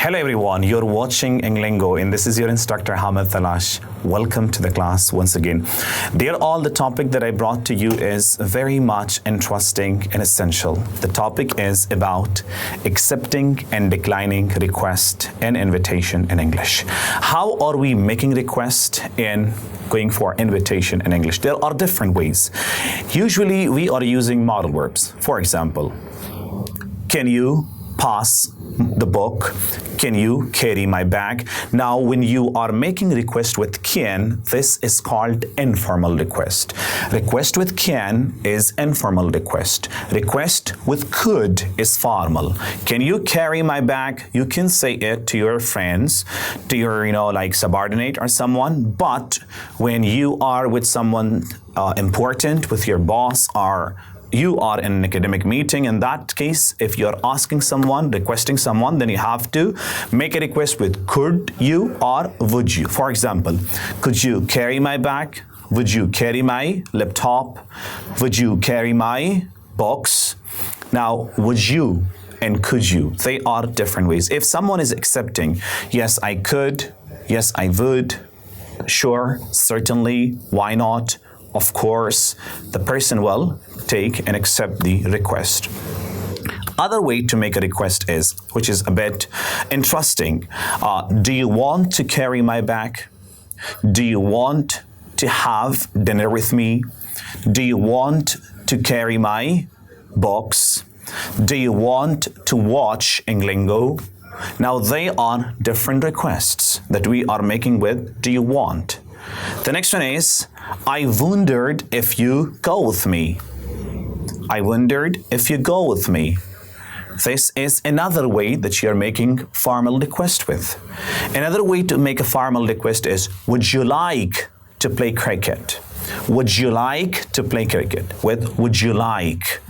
Hello everyone, you're watching EngLango and this is your instructor Hamid Talash. Welcome to the class once again. Dear all, the topic that I brought to you is very much interesting and essential. The topic is about accepting and declining request and invitation in English. How are we making request and going for invitation in English? There are different ways. Usually we are using modal verbs. For example, can you pass the book? Can you carry my bag? Now, when you are making request with can, this is called informal request. Request with can is informal request. Request with could is formal. Can you carry my bag? You can say it to your friends, to your, like subordinate or someone, but when you are with someone important, with your boss or you are in an academic meeting, in that case, if you're asking someone, requesting someone, then you have to make a request with could you or would you. For example, could you carry my bag? Would you carry my laptop? Would you carry my books? Now, would you and could you, they are different ways. If someone is accepting, yes, I could, yes, I would, sure, certainly, why not? Of course, the person will take and accept the request. Other way to make a request is, which is a bit interesting, do you want to carry my bag? Do you want to have dinner with me? Do you want to carry my books? Do you want to watch EngLango? Now they are different requests that we are making with do you want. The next one is, I wondered if you go with me. I wondered if you go with me. This is another way that you're making formal request with. Another way to make a formal request is, would you like to play cricket? Would you like to play cricket? With would you like.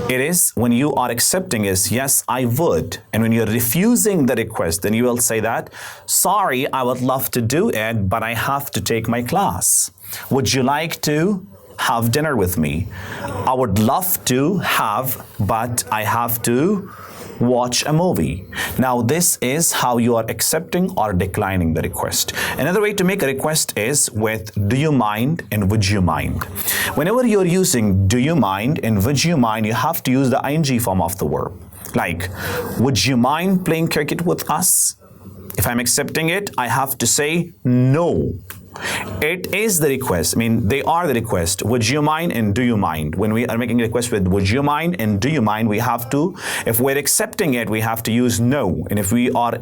It is when you are accepting is, yes, I would. And when you're refusing the request, then you will say that, sorry, I would love to do it, but I have to take my class. Would you like to have dinner with me? I would love to have, but I have to watch a movie. Now, this is how you are accepting or declining the request. Another way to make a request is with do you mind and would you mind. Whenever you're using do you mind and would you mind, you have to use the ing form of the verb. Like, would you mind playing cricket with us? If I'm accepting it, I have to say no. It is the request. They are the request. Would you mind and do you mind? When we are making a request with would you mind and do you mind, we have to, if we're accepting it, we have to use no. And if we are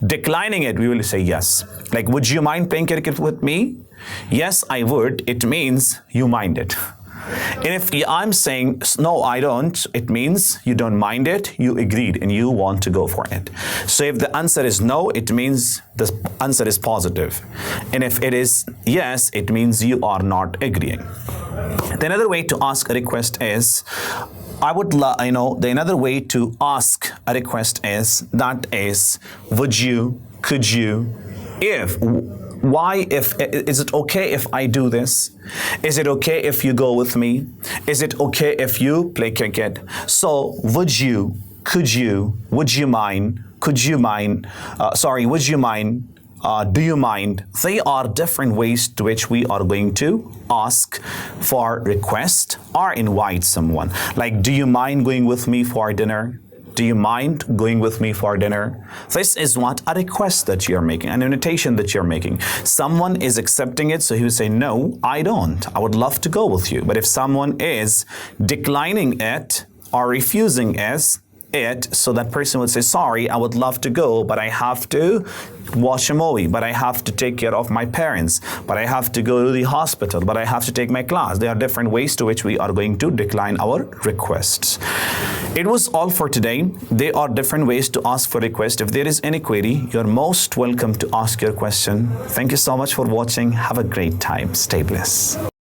declining it, we will say yes. Like, would you mind playing cricket with me? Yes, I would. It means you mind it. And if I'm saying, no, I don't, it means you don't mind it, you agreed, and you want to go for it. So if the answer is no, it means the answer is positive. And if it is yes, it means you are not agreeing. The another way to ask a request is, the another way to ask a request is, that is, would you, could you, if. Why if? Is it okay if I do this? Is it okay if you go with me? Is it okay if you play cricket? So would you, could you, would you mind, could you mind, would you mind, do you mind? They are different ways to which we are going to ask for request or invite someone. Like, do you mind going with me for dinner? Do you mind going with me for dinner? This is what a request that you're making, an invitation that you're making. Someone is accepting it, so he would say, no, I don't. I would love to go with you. But if someone is declining it or refusing it, so that person would say, sorry, I would love to go, but I have to watch a movie, but I have to take care of my parents, but I have to go to the hospital, but I have to take my class. There are different ways to which we are going to decline our requests. It was all for today. There are different ways to ask for request. If there is any query, you're most welcome to ask your question. Thank you so much for watching. Have a great time. Stay blessed.